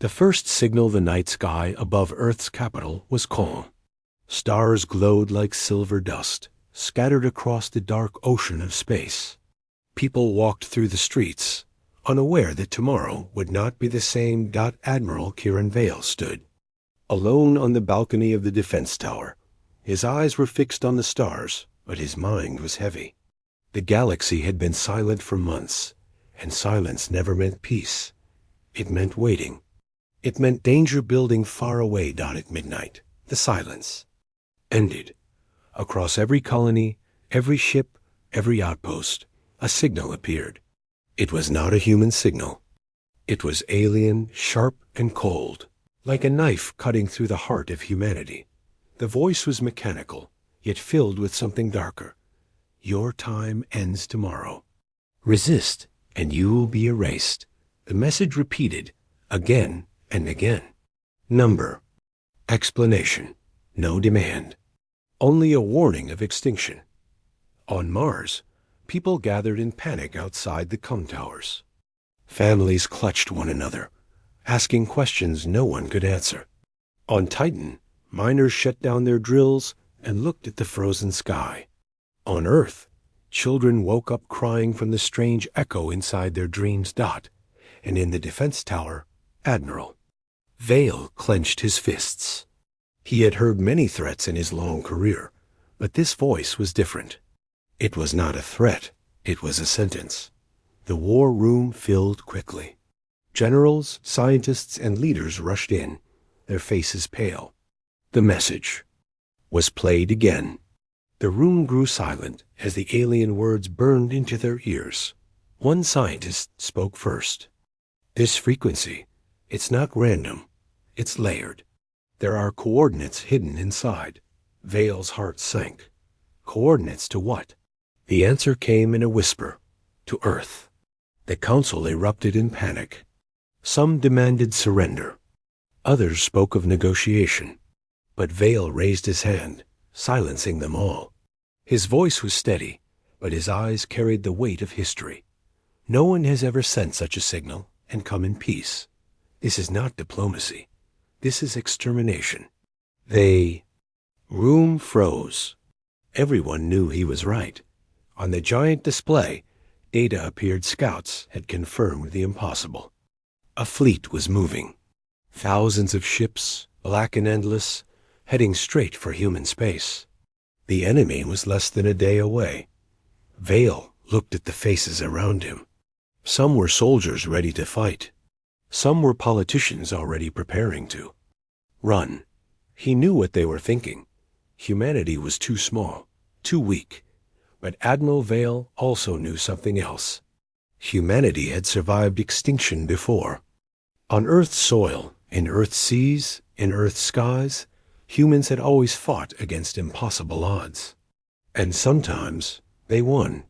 The first signal the night sky above Earth's capital was calm. Stars glowed like silver dust, scattered across the dark ocean of space. People walked through the streets, unaware that tomorrow would not be the same. Admiral Kieran Vale stood, alone on the balcony of the defense tower. His eyes were fixed on the stars, but his mind was heavy. The galaxy had been silent for months, and silence never meant peace. It meant waiting. It meant danger building far away. At midnight, the silence ended. Across every colony, every ship, every outpost, a signal appeared. It was not a human signal. It was alien, sharp, and cold, like a knife cutting through the heart of humanity. The voice was mechanical, yet filled with something darker. Your time ends tomorrow. Resist, and you will be erased. The message repeated, again and again. Number. Explanation. No demand. Only a warning of extinction. On Mars, people gathered in panic outside the com towers. Families clutched one another, asking questions no one could answer. On Titan, miners shut down their drills and looked at the frozen sky. On Earth, children woke up crying from the strange echo inside their dreams. And in the defense tower, Admiral Vale clenched his fists. He had heard many threats in his long career, but this voice was different. It was not a threat, it was a sentence. The war room filled quickly. Generals, scientists, and leaders rushed in, their faces pale. The message was played again. The room grew silent as the alien words burned into their ears. One scientist spoke first. This frequency, it's not random, it's layered. There are coordinates hidden inside. Vale's heart sank. Coordinates to what? The answer came in a whisper. To Earth. The council erupted in panic. Some demanded surrender. Others spoke of negotiation. But Vale raised his hand, silencing them all. His voice was steady, but his eyes carried the weight of history. No one has ever sent such a signal and come in peace. This is not diplomacy. This is extermination. Room froze. Everyone knew he was right. On the giant display, data appeared. Scouts had confirmed the impossible. A fleet was moving. Thousands of ships, black and endless, heading straight for human space. The enemy was less than a day away. Vale looked at the faces around him. Some were soldiers ready to fight. Some were politicians already preparing to run. He knew what they were thinking. Humanity was too small, too weak. But Admiral Vale also knew something else. Humanity had survived extinction before. On Earth's soil, in Earth's seas, in Earth's skies, humans had always fought against impossible odds. And sometimes they won.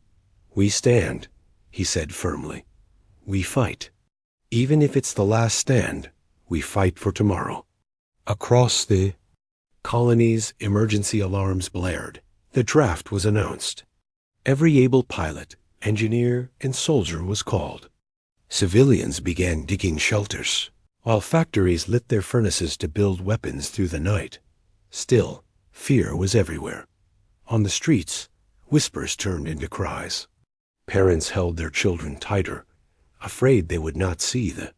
We stand, he said firmly. We fight. Even if it's the last stand, we fight for tomorrow. Across the colonies, emergency alarms blared. The draft was announced. Every able pilot, engineer, and soldier was called. Civilians began digging shelters, while factories lit their furnaces to build weapons through the night. Still, fear was everywhere. On the streets, whispers turned into cries. Parents held their children tighter, afraid they would not see the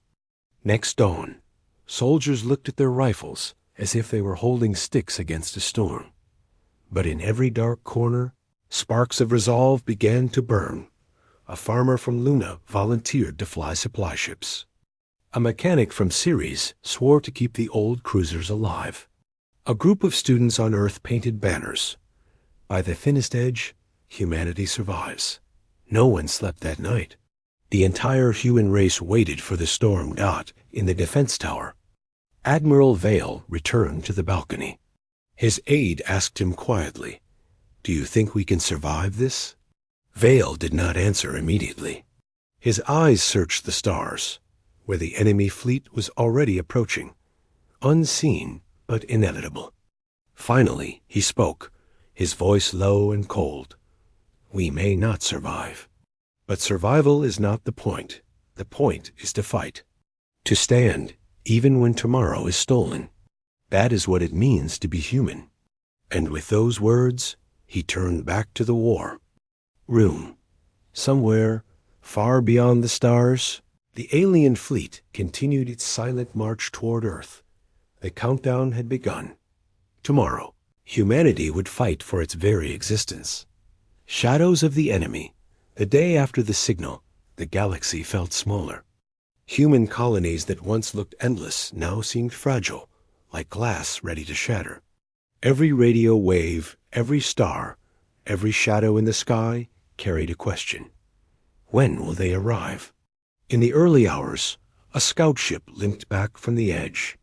next dawn. Soldiers looked at their rifles as if they were holding sticks against a storm. But in every dark corner, sparks of resolve began to burn. A farmer from Luna volunteered to fly supply ships. A mechanic from Ceres swore to keep the old cruisers alive. A group of students on Earth painted banners. By the thinnest edge, humanity survives. No one slept that night. The entire human race waited for the storm. In the defense tower, Admiral Vale returned to the balcony. His aide asked him quietly, "Do you think we can survive this?" Vale did not answer immediately. His eyes searched the stars, where the enemy fleet was already approaching, unseen but inevitable. Finally, he spoke, his voice low and cold. "We may not survive. But survival is not the point. The point is to fight. To stand, even when tomorrow is stolen. That is what it means to be human. And with those words, he turned back to the war room. Somewhere, far beyond the stars, the alien fleet continued its silent march toward Earth. The countdown had begun. Tomorrow, humanity would fight for its very existence. Shadows of the enemy. The day after the signal, the galaxy felt smaller. Human colonies that once looked endless now seemed fragile, like glass ready to shatter. Every radio wave, every star, every shadow in the sky carried a question. When will they arrive? In the early hours, a scout ship limped back from the edge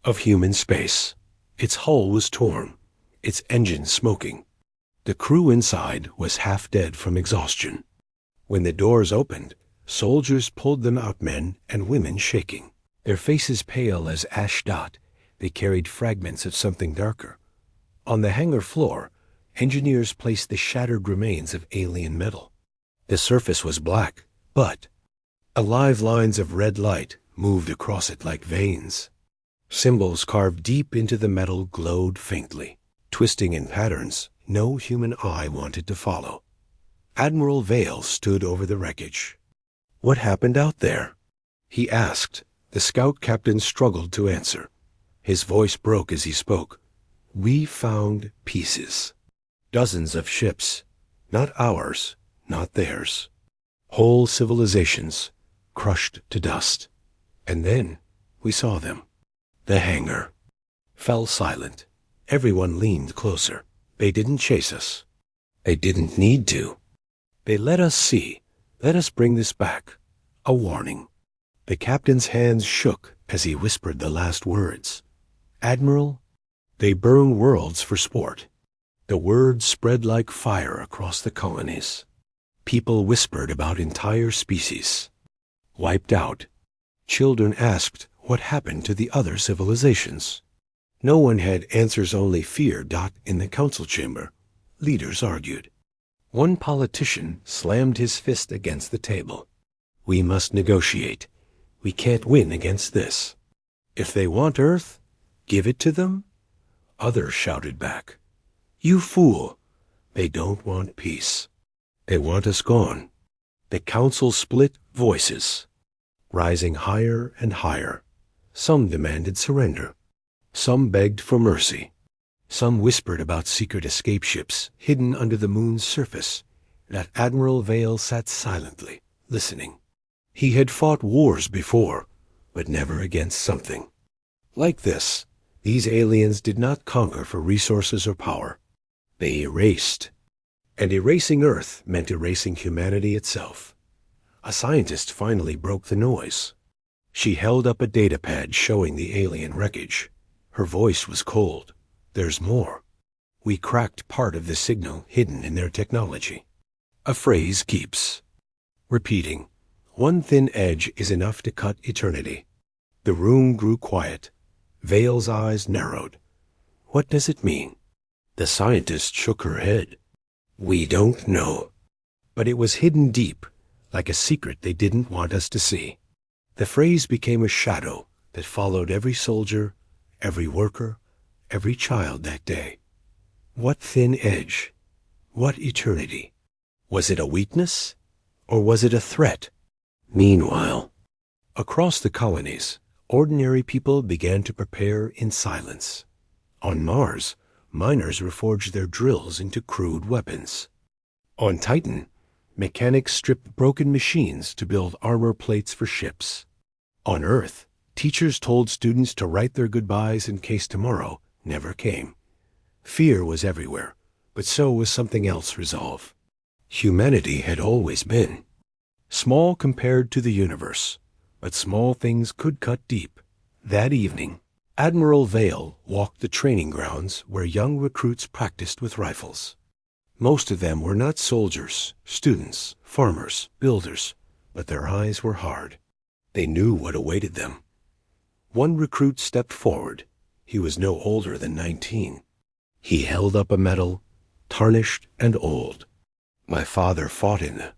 of human space. Its hull was torn, its engine smoking. The crew inside was half dead from exhaustion. When the doors opened, soldiers pulled them out, men and women shaking. Their faces pale as ash dot, they carried fragments of something darker. On the hangar floor, engineers placed the shattered remains of alien metal. The surface was black, but alive lines of red light moved across it like veins. Symbols carved deep into the metal glowed faintly, twisting in patterns no human eye wanted to follow. Admiral Vale stood over the wreckage. "What happened out there?" he asked. The scout captain struggled to answer. His voice broke as he spoke. "We found pieces. Dozens of ships. Not ours, not theirs. Whole civilizations, crushed to dust. And then we saw them." The hangar fell silent. Everyone leaned closer. They didn't chase us. They didn't need to. They let us see. Let us bring this back. A warning. The captain's hands shook as he whispered the last words. "Admiral, they burn worlds for sport." The words spread like fire across the colonies. People whispered about entire species wiped out. Children asked what happened to the other civilizations. No one had answers, only fear. In the council chamber, leaders argued. One politician slammed his fist against the table. "We must negotiate. We can't win against this. If they want Earth, give it to them." Others shouted back, "You fool! They don't want peace. They want us gone." The council split voices, rising higher and higher. Some demanded surrender. Some begged for mercy. Some whispered about secret escape ships hidden under the moon's surface. That Admiral Vale sat silently, listening. He had fought wars before, but never against something like this. These aliens did not conquer for resources or power. They erased. And erasing Earth meant erasing humanity itself. A scientist finally broke the noise. She held up a data pad showing the alien wreckage. Her voice was cold. "There's more. We cracked part of the signal hidden in their technology." A phrase keeps repeating. One thin edge is enough to cut eternity. The room grew quiet. Vale's eyes narrowed. "What does it mean?" The scientist shook her head. "We don't know." But it was hidden deep, like a secret they didn't want us to see. The phrase became a shadow that followed every soldier, every worker, every child that day. What thin edge? What eternity? Was it a weakness, or was it a threat? Meanwhile, across the colonies, ordinary people began to prepare in silence. On Mars, miners reforged their drills into crude weapons. On Titan, mechanics stripped broken machines to build armor plates for ships. On Earth, teachers told students to write their goodbyes in case tomorrow never came. Fear was everywhere, but so was something else: resolve. Humanity had always been small compared to the universe, but small things could cut deep. That evening, Admiral Vale walked the training grounds where young recruits practiced with rifles. Most of them were not soldiers, students, farmers, builders, but their eyes were hard. They knew what awaited them. One recruit stepped forward. He was no older than 19. He held up a medal, tarnished and old. "My father fought in the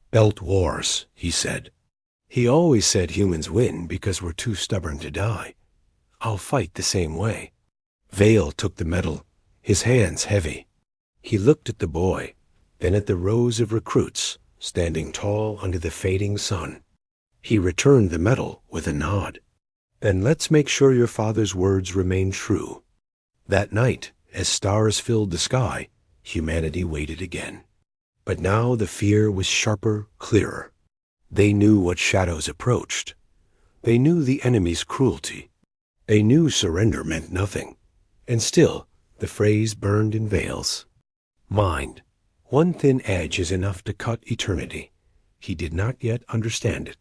Belt Wars," he said. He always said humans win because we're too stubborn to die. I'll fight the same way. Vale took the medal, his hands heavy. He looked at the boy, then at the rows of recruits standing tall under the fading sun. He returned the medal with a nod. Then let's make sure your father's words remain true. That night, as stars filled the sky, humanity waited again. But now the fear was sharper, clearer. They knew what shadows approached. They knew the enemy's cruelty. They knew surrender meant nothing. And still, the phrase burned in Vale's mind. One thin edge is enough to cut eternity. He did not yet understand it.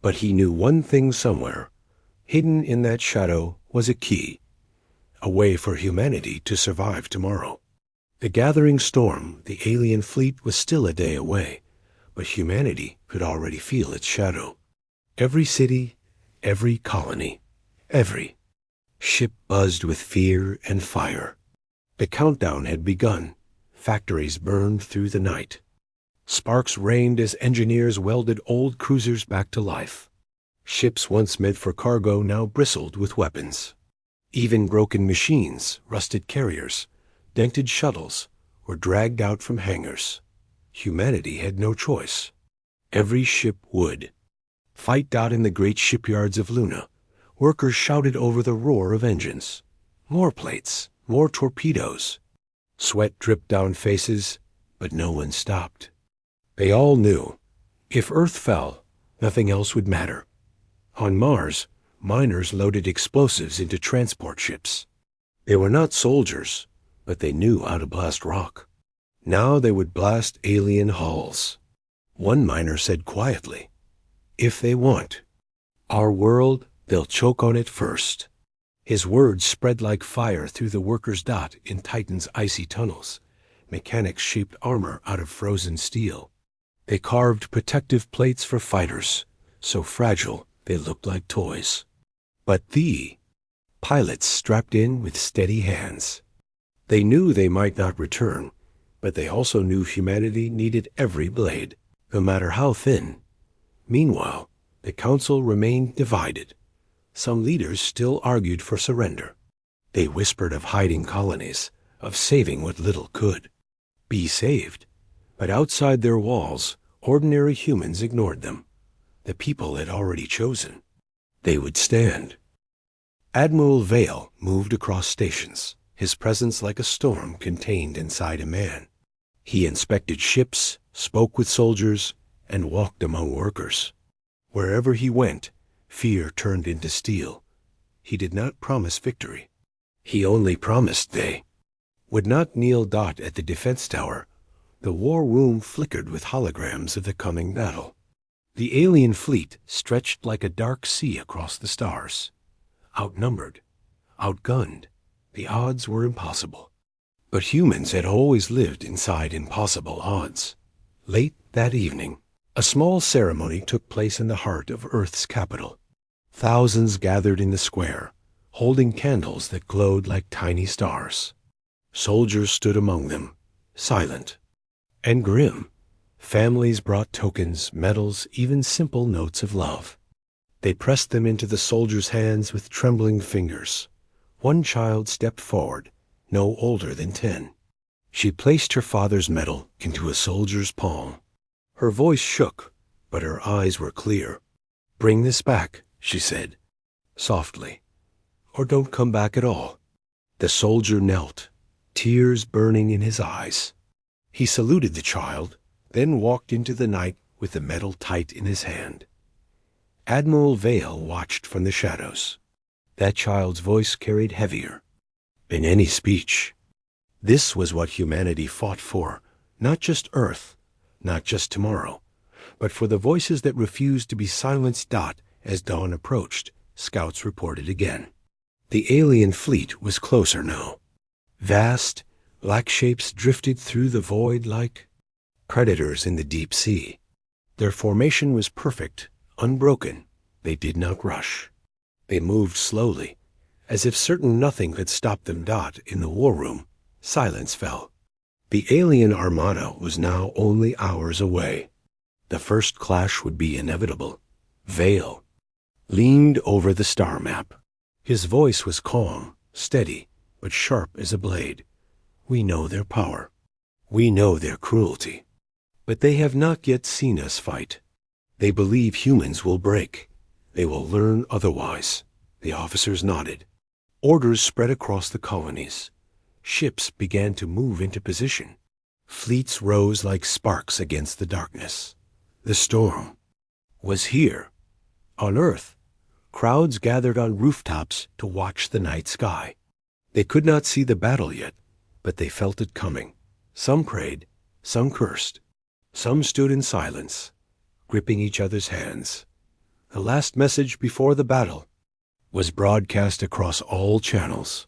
But he knew one thing somewhere. Hidden in that shadow was a key. A way for humanity to survive tomorrow. The gathering storm, the alien fleet, was still a day away, but humanity could already feel its shadow. Every city, every colony, every ship buzzed with fear and fire. The countdown had begun. Factories burned through the night. Sparks rained as engineers welded old cruisers back to life. Ships once meant for cargo now bristled with weapons. Even broken machines, rusted carriers, dented shuttles were dragged out from hangars. Humanity had no choice. Every ship would fight out in the great shipyards of Luna. Workers shouted over the roar of engines. More plates, more torpedoes. Sweat dripped down faces, but no one stopped. They all knew, if Earth fell, nothing else would matter. On Mars, miners loaded explosives into transport ships. They were not soldiers, but they knew how to blast rock. Now they would blast alien hulls. One miner said quietly, "If they want our world, they'll choke on it first." His words spread like fire through the workers' dot in Titan's icy tunnels. Mechanics shaped armor out of frozen steel. They carved protective plates for fighters, so fragile they looked like toys. But the pilots strapped in with steady hands. They knew they might not return, but they also knew humanity needed every blade, no matter how thin. Meanwhile, the council remained divided. Some leaders still argued for surrender. They whispered of hiding colonies, of saving what little could be saved. But outside their walls, ordinary humans ignored them. The people had already chosen. They would stand. Admiral Vale moved across stations, his presence like a storm contained inside a man. He inspected ships, spoke with soldiers, and walked among workers. Wherever he went, fear turned into steel. He did not promise victory. He only promised they would not kneel dot at the defense tower. The war room flickered with holograms of the coming battle. The alien fleet stretched like a dark sea across the stars. Outnumbered, outgunned, the odds were impossible. But humans had always lived inside impossible odds. Late that evening, a small ceremony took place in the heart of Earth's capital. Thousands gathered in the square, holding candles that glowed like tiny stars. Soldiers stood among them, silent and grim. Families brought tokens, medals, even simple notes of love. They pressed them into the soldiers' hands with trembling fingers. One child stepped forward, no older than 10. She placed her father's medal into a soldier's palm. Her voice shook, but her eyes were clear. "Bring this back," she said, softly, "or don't come back at all." The soldier knelt, tears burning in his eyes. He saluted the child, then walked into the night with the medal tight in his hand. Admiral Vale watched from the shadows. That child's voice carried heavier than any speech. This was what humanity fought for, not just Earth, not just tomorrow, but for the voices that refused to be silenced. Dot, as dawn approached, scouts reported again. The alien fleet was closer now. Vast, black shapes drifted through the void like predators in the deep sea. Their formation was perfect, unbroken. They did not rush. They moved slowly, as if certain nothing could stop them. Dot, in the war room, silence fell. The alien armada was now only hours away. The first clash would be inevitable. Vale leaned over the star map. His voice was calm, steady, but sharp as a blade. We know their power. We know their cruelty. But they have not yet seen us fight. They believe humans will break. They will learn otherwise. The officers nodded. Orders spread across the colonies. Ships began to move into position. Fleets rose like sparks against the darkness. The storm was here. On Earth, crowds gathered on rooftops to watch the night sky. They could not see the battle yet, but they felt it coming. Some prayed, some cursed. Some stood in silence, gripping each other's hands. The last message before the battle was broadcast across all channels.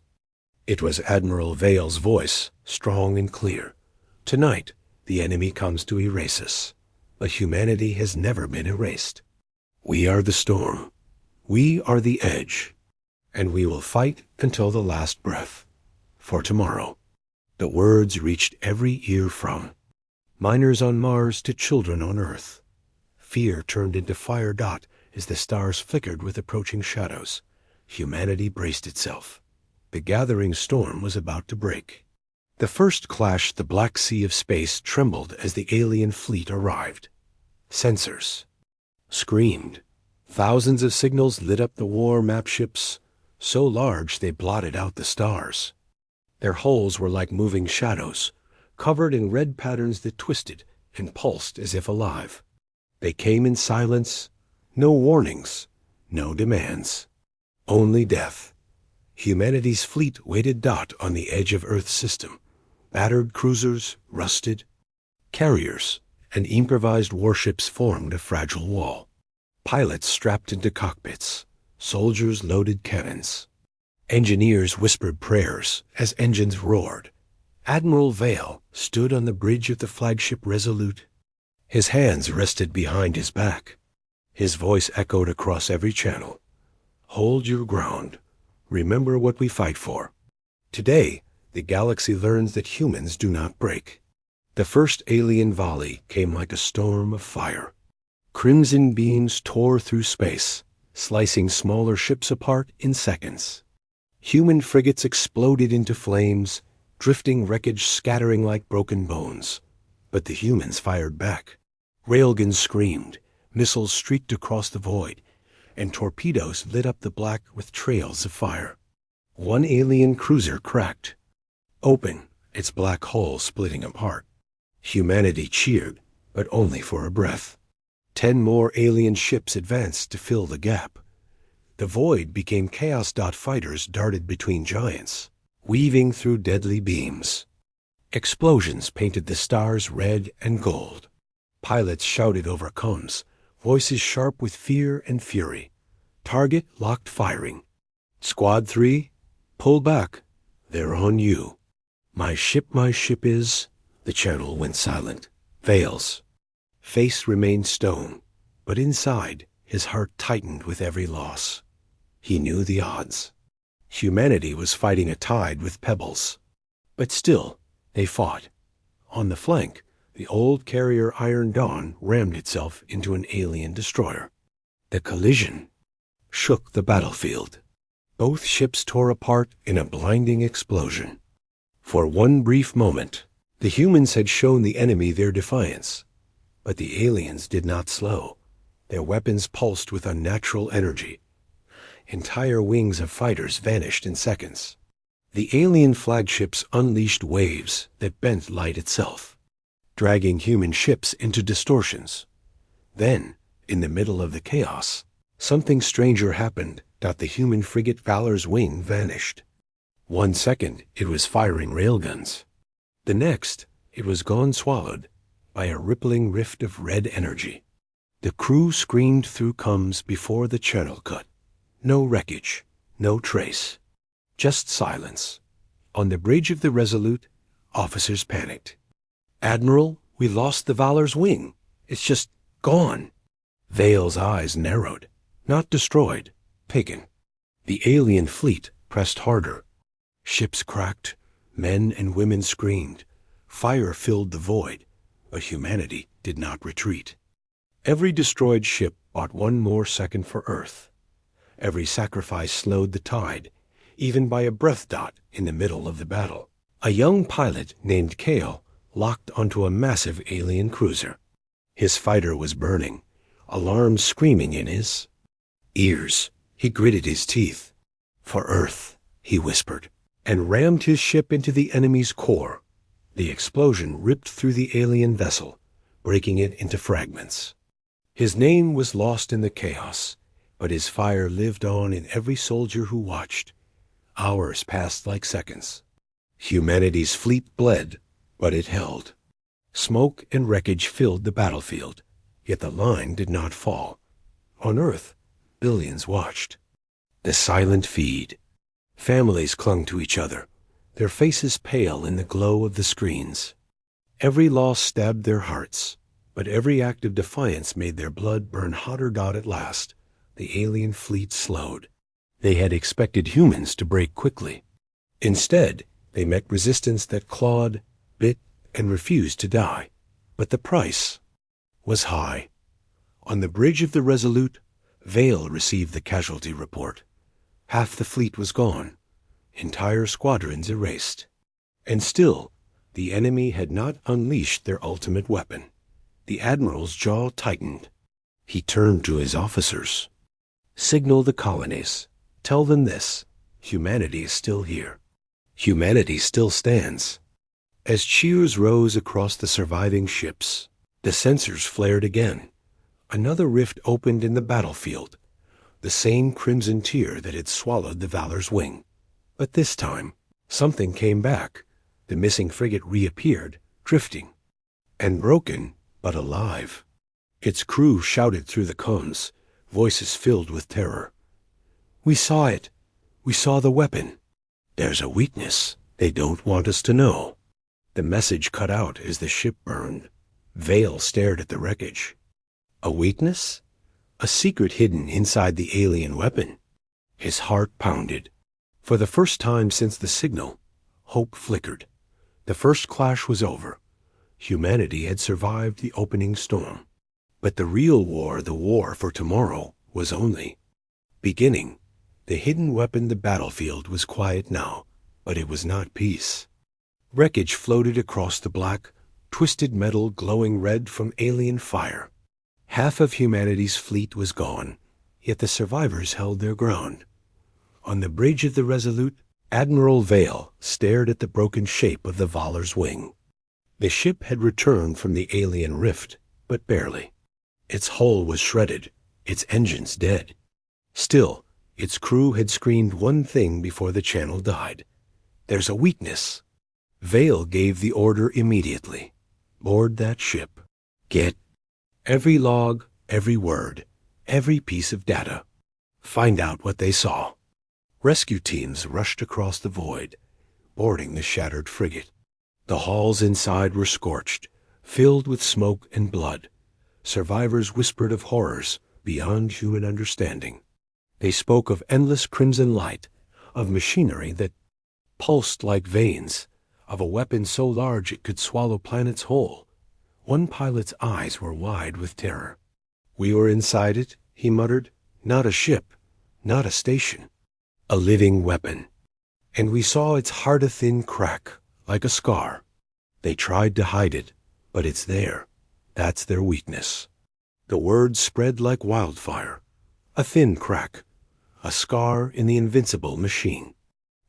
It was Admiral Vale's voice, strong and clear. Tonight, the enemy comes to erase us, but humanity has never been erased. We are the storm. We are the edge. And we will fight until the last breath. For tomorrow. The words reached every ear from miners on Mars to children on Earth. Fear turned into fire dot as the stars flickered with approaching shadows. Humanity braced itself. The gathering storm was about to break. The first clash, the black sea of space trembled as the alien fleet arrived. Sensors screamed. Thousands of signals lit up the war map ships, so large they blotted out the stars. Their hulls were like moving shadows, covered in red patterns that twisted and pulsed as if alive. They came in silence, no warnings, no demands. Only death. Humanity's fleet waited dot on the edge of Earth's system. Battered cruisers, rusted. Carriers and improvised warships formed a fragile wall. Pilots strapped into cockpits. Soldiers loaded cannons. Engineers whispered prayers as engines roared. Admiral Vale stood on the bridge of the flagship Resolute. His hands rested behind his back. His voice echoed across every channel. Hold your ground. Remember what we fight for. Today, the galaxy learns that humans do not break. The first alien volley came like a storm of fire. Crimson beams tore through space, slicing smaller ships apart in seconds. Human frigates exploded into flames, drifting wreckage scattering like broken bones. But the humans fired back. Railguns screamed, missiles streaked across the void, and torpedoes lit up the black with trails of fire. One alien cruiser cracked, open, its black hull splitting apart. Humanity cheered, but only for a breath. 10 more alien ships advanced to fill the gap. The void became chaos. Fighters darted between giants, weaving through deadly beams. Explosions painted the stars red and gold. Pilots shouted over comms, voices sharp with fear and fury. Target locked firing. Squad 3, pull back. They're on you. My ship is... The channel went silent. Vale's face remained stone, but inside, his heart tightened with every loss. He knew the odds. Humanity was fighting a tide with pebbles. But still, they fought. On the flank, the old carrier Iron Dawn rammed itself into an alien destroyer. The collision shook the battlefield. Both ships tore apart in a blinding explosion. For one brief moment, the humans had shown the enemy their defiance. But the aliens did not slow. Their weapons pulsed with unnatural energy. Entire wings of fighters vanished in seconds. The alien flagships unleashed waves that bent light itself, dragging human ships into distortions. Then, in the middle of the chaos, something stranger happened. The human frigate Valor's wing vanished. 1 second, it was firing railguns. The next, it was gone, swallowed by a rippling rift of red energy. The crew screamed through comms before the channel cut. No wreckage, no trace, just silence. On the bridge of the Resolute, officers panicked. Admiral, we lost the Valor's wing. It's just gone. Vale's eyes narrowed. Not destroyed, taken. The alien fleet pressed harder. Ships cracked, men and women screamed. Fire filled the void, but humanity did not retreat. Every destroyed ship bought one more second for Earth. Every sacrifice slowed the tide, even by a breath dot in the middle of the battle. A young pilot named Kale locked onto a massive alien cruiser. His fighter was burning, alarms screaming in his ears. He gritted his teeth. "For Earth," he whispered, and rammed his ship into the enemy's core. The explosion ripped through the alien vessel, breaking it into fragments. His name was lost in the chaos, but his fire lived on in every soldier who watched. Hours passed like seconds. Humanity's fleet bled, but it held. Smoke and wreckage filled the battlefield, yet the line did not fall. On Earth, billions watched. The silent feed. Families clung to each other, their faces pale in the glow of the screens. Every loss stabbed their hearts, but every act of defiance made their blood burn hotter. At last, the alien fleet slowed. They had expected humans to break quickly. Instead, they met resistance that clawed, bit, and refused to die. But the price was high. On the bridge of the Resolute, Vale received the casualty report. Half the fleet was gone, entire squadrons erased. And still, the enemy had not unleashed their ultimate weapon. The admiral's jaw tightened. He turned to his officers. "Signal the colonies. Tell them this: humanity is still here. Humanity still stands." As cheers rose across the surviving ships, the sensors flared again. Another rift opened in the battlefield, the same crimson tear that had swallowed the Valor's wing. But this time, something came back. The missing frigate reappeared, drifting, and broken, but alive. Its crew shouted through the comms, voices filled with terror. "We saw it. We saw the weapon. There's a weakness they don't want us to know." The message cut out as the ship burned. Vale stared at the wreckage. A weakness? A secret hidden inside the alien weapon. His heart pounded. For the first time since the signal, hope flickered. The first clash was over. Humanity had survived the opening storm. But the real war, the war for tomorrow, was only beginning. The hidden weapon, the battlefield, was quiet now, but it was not peace. Wreckage floated across the black, twisted metal glowing red from alien fire. Half of humanity's fleet was gone, yet the survivors held their ground. On the bridge of the Resolute, Admiral Vale stared at the broken shape of the Valor's wing. The ship had returned from the alien rift, but barely. Its hull was shredded, its engines dead. Still, its crew had screamed one thing before the channel died: "There's a weakness." Vale gave the order immediately. "Board that ship. Get every log, every word, every piece of data. Find out what they saw." Rescue teams rushed across the void, boarding the shattered frigate. The halls inside were scorched, filled with smoke and blood. Survivors whispered of horrors beyond human understanding. They spoke of endless crimson light, of machinery that pulsed like veins, of a weapon so large it could swallow planets whole. One pilot's eyes were wide with terror. "We were inside it," he muttered. "Not a ship, not a station. A living weapon. And we saw its heart a thin crack, like a scar. They tried to hide it, but it's there. That's their weakness." The words spread like wildfire. A thin crack, a scar in the invincible machine.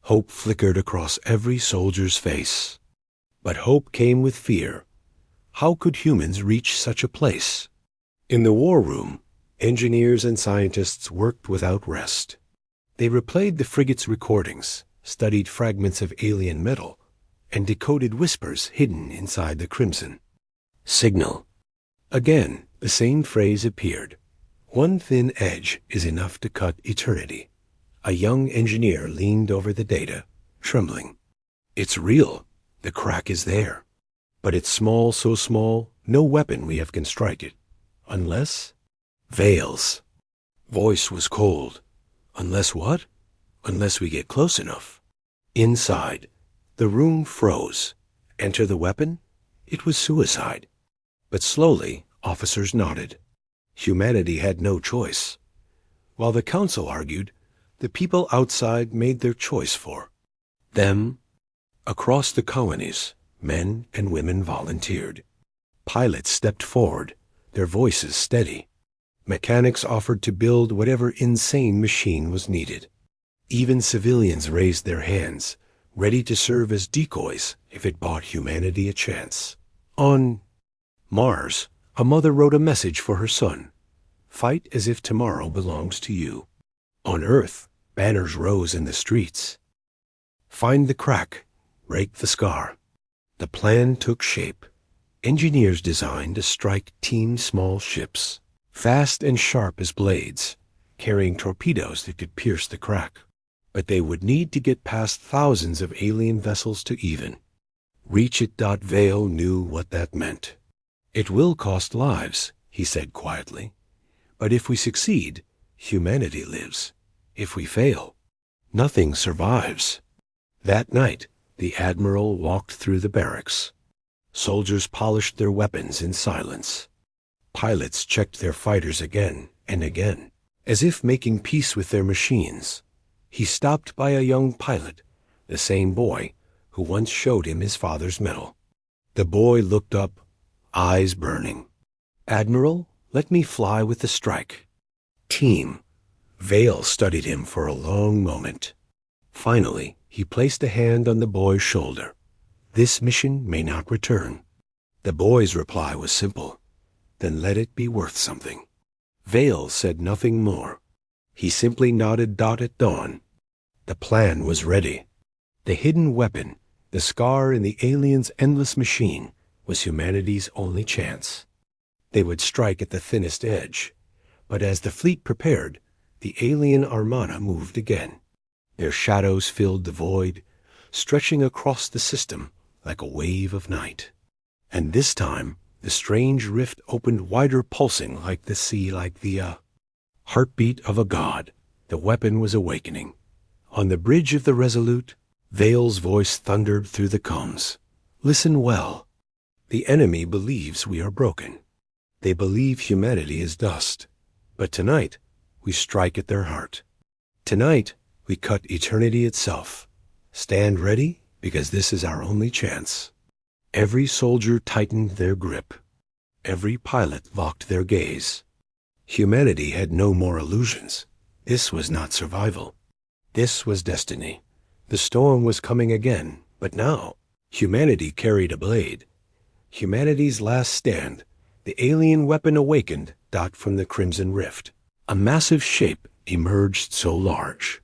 Hope flickered across every soldier's face. But hope came with fear. How could humans reach such a place? In the war room, engineers and scientists worked without rest. They replayed the frigate's recordings, studied fragments of alien metal, and decoded whispers hidden inside the crimson. "Signal." Again, the same phrase appeared. "One thin edge is enough to cut eternity." A young engineer leaned over the data, trembling. "It's real. The crack is there. But it's small, so small, no weapon we have can strike it. Unless—" Vale's voice was cold. "Unless what?" "Unless we get close enough." Inside, the room froze. Enter the weapon? It was suicide. But slowly, officers nodded. Humanity had no choice. While the council argued, the people outside made their choice for them. Across the colonies, men and women volunteered. Pilots stepped forward, their voices steady. Mechanics offered to build whatever insane machine was needed. Even civilians raised their hands, ready to serve as decoys if it bought humanity a chance. On Mars, a mother wrote a message for her son. Fight as if tomorrow belongs to you. On Earth, banners rose in the streets. Find the crack, break the scar. The plan took shape. Engineers designed a strike team small ships, fast and sharp as blades, carrying torpedoes that could pierce the crack. But they would need to get past thousands of alien vessels to even reach it. Vale knew what that meant. It will cost lives, he said quietly. But if we succeed, humanity lives. If we fail, nothing survives. That night, the admiral walked through the barracks. Soldiers polished their weapons in silence. Pilots checked their fighters again and again, as if making peace with their machines. He stopped by a young pilot, the same boy who once showed him his father's medal. The boy looked up, eyes burning. Admiral, let me fly with the strike. Team. Vale studied him for a long moment. Finally, he placed a hand on the boy's shoulder. This mission may not return. The boy's reply was simple. Then let it be worth something. Vale said nothing more. He simply nodded. At dawn, the plan was ready. The hidden weapon, the scar in the aliens' endless machine, was humanity's only chance. They would strike at the thinnest edge. But as the fleet prepared, the alien armada moved again. Their shadows filled the void, stretching across the system like a wave of night. And this time, the strange rift opened wider, pulsing like the sea, like the heartbeat of a god. The weapon was awakening. On the bridge of the Resolute, Vale's voice thundered through the comms. Listen well. The enemy believes we are broken. They believe humanity is dust. But tonight, we strike at their heart. Tonight, we cut eternity itself. Stand ready, because this is our only chance. Every soldier tightened their grip. Every pilot locked their gaze. Humanity had no more illusions. This was not survival. This was destiny. The storm was coming again, but now, humanity carried a blade. Humanity's last stand. The alien weapon awakened. From the crimson rift. A massive shape emerged so large.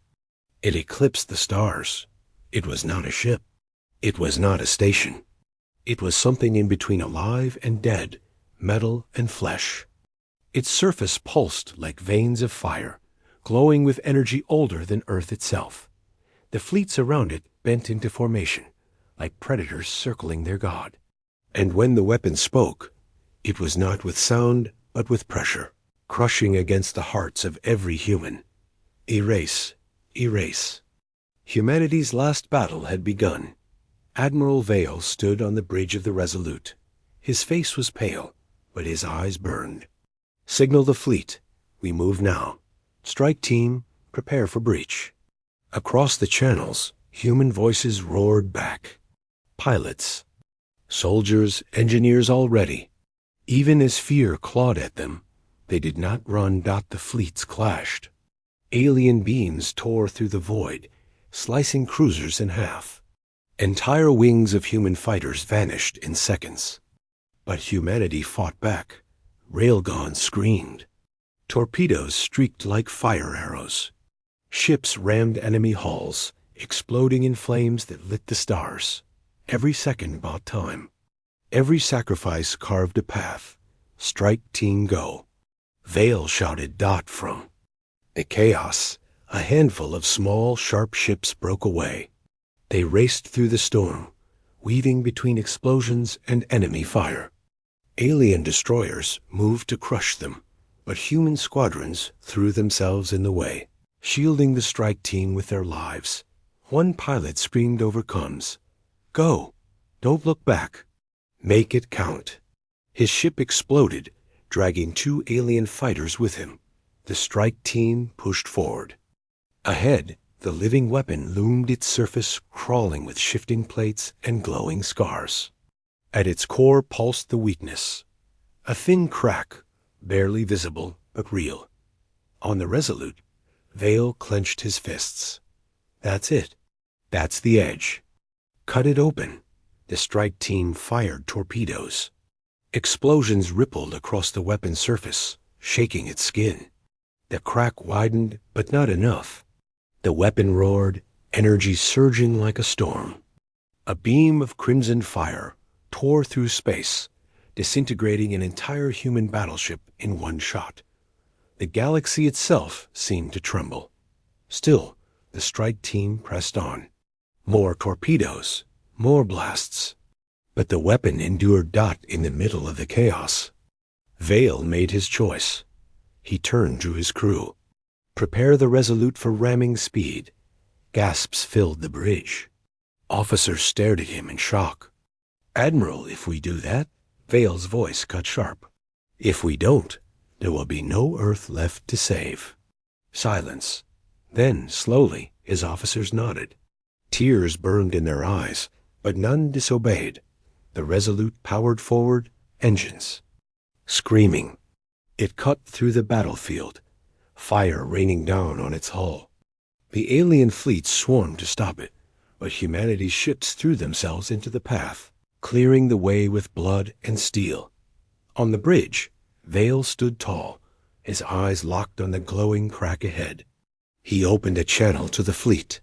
It eclipsed the stars. It was not a ship. It was not a station. It was something in between alive and dead, metal and flesh. Its surface pulsed like veins of fire, glowing with energy older than Earth itself. The fleets around it bent into formation, like predators circling their god. And when the weapon spoke, it was not with sound, but with pressure, crushing against the hearts of every human. Erase, erase. Humanity's last battle had begun. Admiral Vale stood on the bridge of the Resolute. His face was pale, but his eyes burned. Signal the fleet. We move now. Strike team, prepare for breach. Across the channels, human voices roared back. Pilots, soldiers, engineers all ready. Even as fear clawed at them, they did not run. The fleets clashed. Alien beams tore through the void, slicing cruisers in half. Entire wings of human fighters vanished in seconds. But humanity fought back. Railguns screamed. Torpedoes streaked like fire arrows. Ships rammed enemy hulls, exploding in flames that lit the stars. Every second bought time. Every sacrifice carved a path. Strike team go. Vale shouted. From the chaos, a handful of small, sharp ships broke away. They raced through the storm, weaving between explosions and enemy fire. Alien destroyers moved to crush them, but human squadrons threw themselves in the way, shielding the strike team with their lives. One pilot screamed over comms, "Go! Don't look back! Make it count!" His ship exploded, dragging 2 alien fighters with him. The strike team pushed forward. Ahead, the living weapon loomed its surface, crawling with shifting plates and glowing scars. At its core pulsed the weakness. A thin crack, barely visible but real. On the Resolute, Vale clenched his fists. That's it. That's the edge. Cut it open. The strike team fired torpedoes. Explosions rippled across the weapon's surface, shaking its skin. The crack widened, but not enough. The weapon roared, energy surging like a storm. A beam of crimson fire tore through space, disintegrating an entire human battleship in one shot. The galaxy itself seemed to tremble. Still, the strike team pressed on. More torpedoes, more blasts. But the weapon endured in the middle of the chaos. Vale made his choice. He turned to his crew. Prepare the Resolute for ramming speed. Gasps filled the bridge. Officers stared at him in shock. Admiral, if we do that, Vale's voice cut sharp. If we don't, there will be no Earth left to save. Silence. Then, slowly, his officers nodded. Tears burned in their eyes, but none disobeyed. The Resolute powered forward, engines. Screaming. It cut through the battlefield, fire raining down on its hull. The alien fleet swarmed to stop it, but humanity's ships threw themselves into the path, clearing the way with blood and steel. On the bridge, Vale stood tall, his eyes locked on the glowing crack ahead. He opened a channel to the fleet.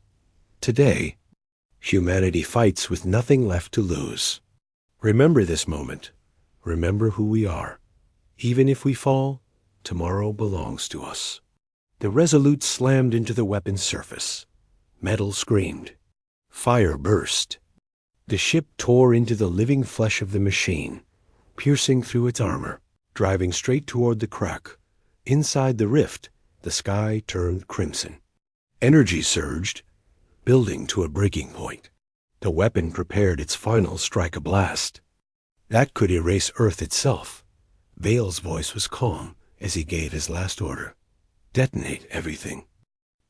Today, humanity fights with nothing left to lose. Remember this moment. Remember who we are. Even if we fall, tomorrow belongs to us. The Resolute slammed into the weapon's surface. Metal screamed. Fire burst. The ship tore into the living flesh of the machine, piercing through its armor, driving straight toward the crack. Inside the rift, the sky turned crimson. Energy surged, building to a breaking point. The weapon prepared its final strike-a-blast. That could erase Earth itself. Vale's voice was calm as he gave his last order. Detonate everything.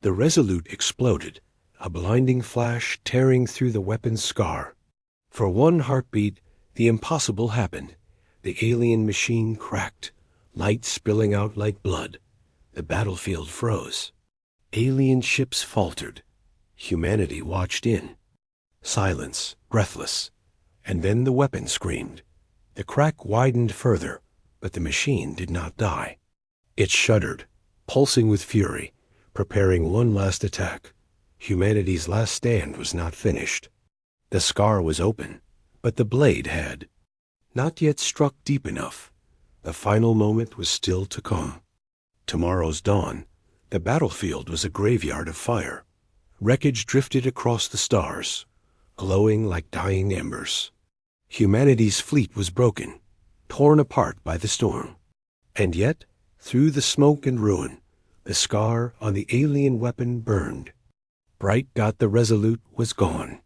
The Resolute exploded, a blinding flash tearing through the weapon's scar. For one heartbeat, the impossible happened. The alien machine cracked, light spilling out like blood. The battlefield froze. Alien ships faltered. Humanity watched in. Silence, breathless. And then the weapon screamed. The crack widened further, but the machine did not die. It shuddered, pulsing with fury, preparing one last attack. Humanity's last stand was not finished. The scar was open, but the blade had not yet struck deep enough. The final moment was still to come. Tomorrow's dawn, the battlefield was a graveyard of fire. Wreckage drifted across the stars, glowing like dying embers. Humanity's fleet was broken, torn apart by the storm. And yet, through the smoke and ruin, the scar on the alien weapon burned. Bright the Resolute was gone.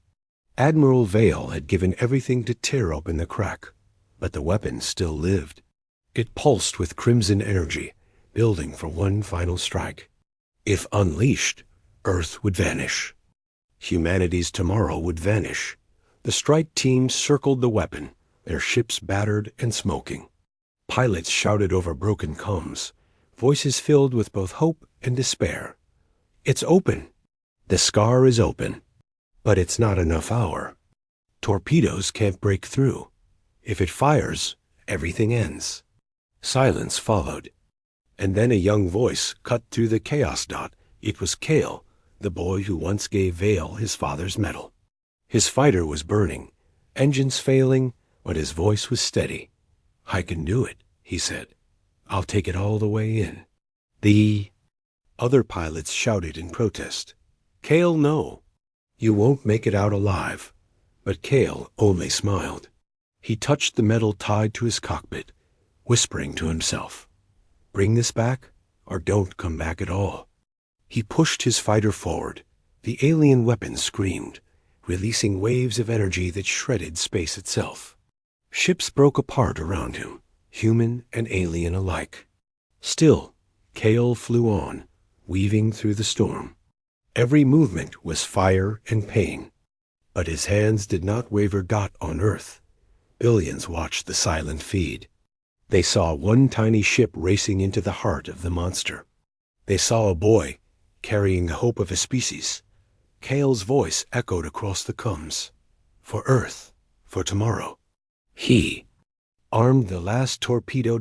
Admiral Vale had given everything to tear open the crack, but the weapon still lived. It pulsed with crimson energy, building for one final strike. If unleashed, Earth would vanish. Humanity's tomorrow would vanish. The strike team circled the weapon, their ships battered and smoking. Pilots shouted over broken comms, voices filled with both hope and despair. It's open. The scar is open. But it's not enough hour. Torpedoes can't break through. If it fires, everything ends. Silence followed. And then a young voice cut through the chaos. It was Kale, the boy who once gave Vale his father's medal. His fighter was burning, engines failing, but his voice was steady. I can do it, he said. I'll take it all the way in. The other pilots shouted in protest. Kale, no. You won't make it out alive. But Kale only smiled. He touched the metal tied to his cockpit, whispering to himself, bring this back or don't come back at all. He pushed his fighter forward. The alien weapon screamed, releasing waves of energy that shredded space itself. Ships broke apart around him, human and alien alike. Still, Kale flew on, weaving through the storm. Every movement was fire and pain. But his hands did not waver. On Earth, billions watched the silent feed. They saw one tiny ship racing into the heart of the monster. They saw a boy carrying the hope of a species. Kale's voice echoed across the combs. For Earth, for tomorrow. He armed the last torpedo.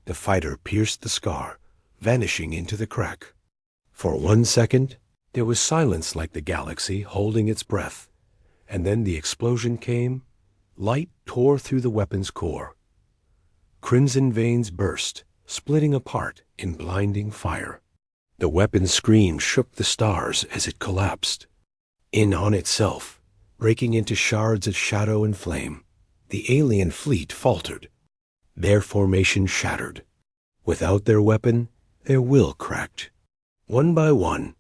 The fighter pierced the scar, vanishing into the crack. For 1 second, there was silence, like the galaxy holding its breath. And then the explosion came. Light tore through the weapon's core. Crimson veins burst, splitting apart in blinding fire. The weapon's scream shook the stars as it collapsed. In on itself, breaking into shards of shadow and flame, the alien fleet faltered. Their formation shattered. Without their weapon, their will cracked. One by one,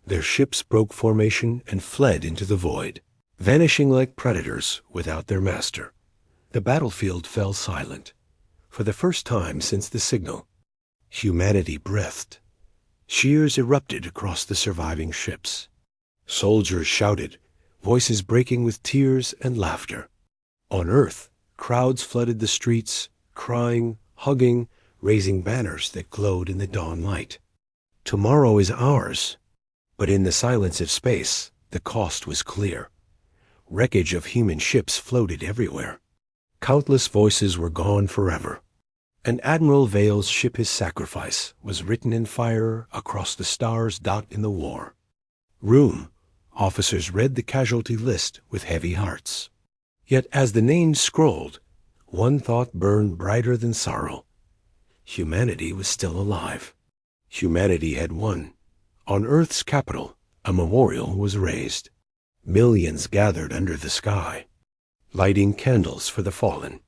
their ships broke formation and fled into the void, vanishing like predators without their master. The battlefield fell silent. For the first time since the signal, humanity breathed. Cheers erupted across the surviving ships. Soldiers shouted, voices breaking with tears and laughter. On Earth, crowds flooded the streets, crying, hugging, raising banners that glowed in the dawn light. Tomorrow is ours. But in the silence of space, the cost was clear. Wreckage of human ships floated everywhere. Countless voices were gone forever. And Admiral Vale's ship, his sacrifice, was written in fire across the stars. In the war room, officers read the casualty list with heavy hearts. Yet as the names scrolled, one thought burned brighter than sorrow. Humanity was still alive. Humanity had won. On Earth's capital, a memorial was raised. Millions gathered under the sky, lighting candles for the fallen.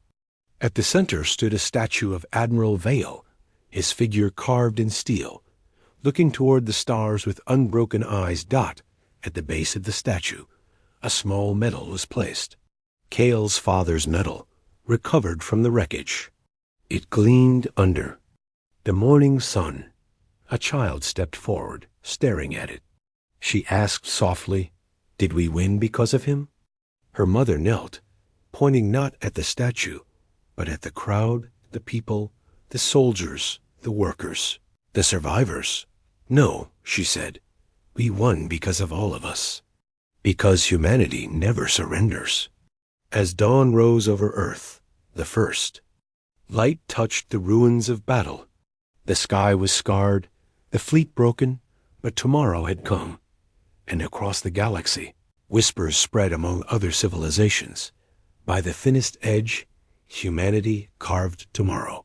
At the center stood a statue of Admiral Vale, his figure carved in steel, looking toward the stars with unbroken eyes. At the base of the statue, a small medal was placed. Kale's father's medal, recovered from the wreckage. It gleamed under the morning sun. A child stepped forward, staring at it. She asked softly, "Did we win because of him?" Her mother knelt, pointing not at the statue, but at the crowd, the people, the soldiers, the workers, the survivors. "No," she said, "we won because of all of us. Because humanity never surrenders." As dawn rose over Earth, the first, light touched the ruins of battle. The sky was scarred, the fleet broken, but tomorrow had come. And across the galaxy, whispers spread among other civilizations. By the thinnest edge, humanity carved tomorrow.